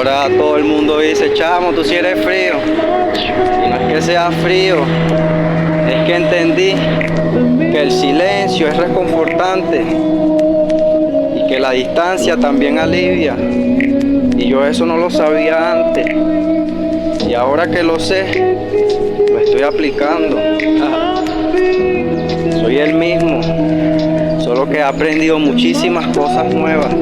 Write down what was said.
Ahora todo el mundo dice, chamo, tú sí eres frío. Y no es que sea frío, es que entendí que el silencio es reconfortante y que la distancia también alivia. Y yo eso no lo sabía antes. Y ahora que lo sé, lo estoy aplicando. Soy el mismo, solo que he aprendido muchísimas cosas nuevas.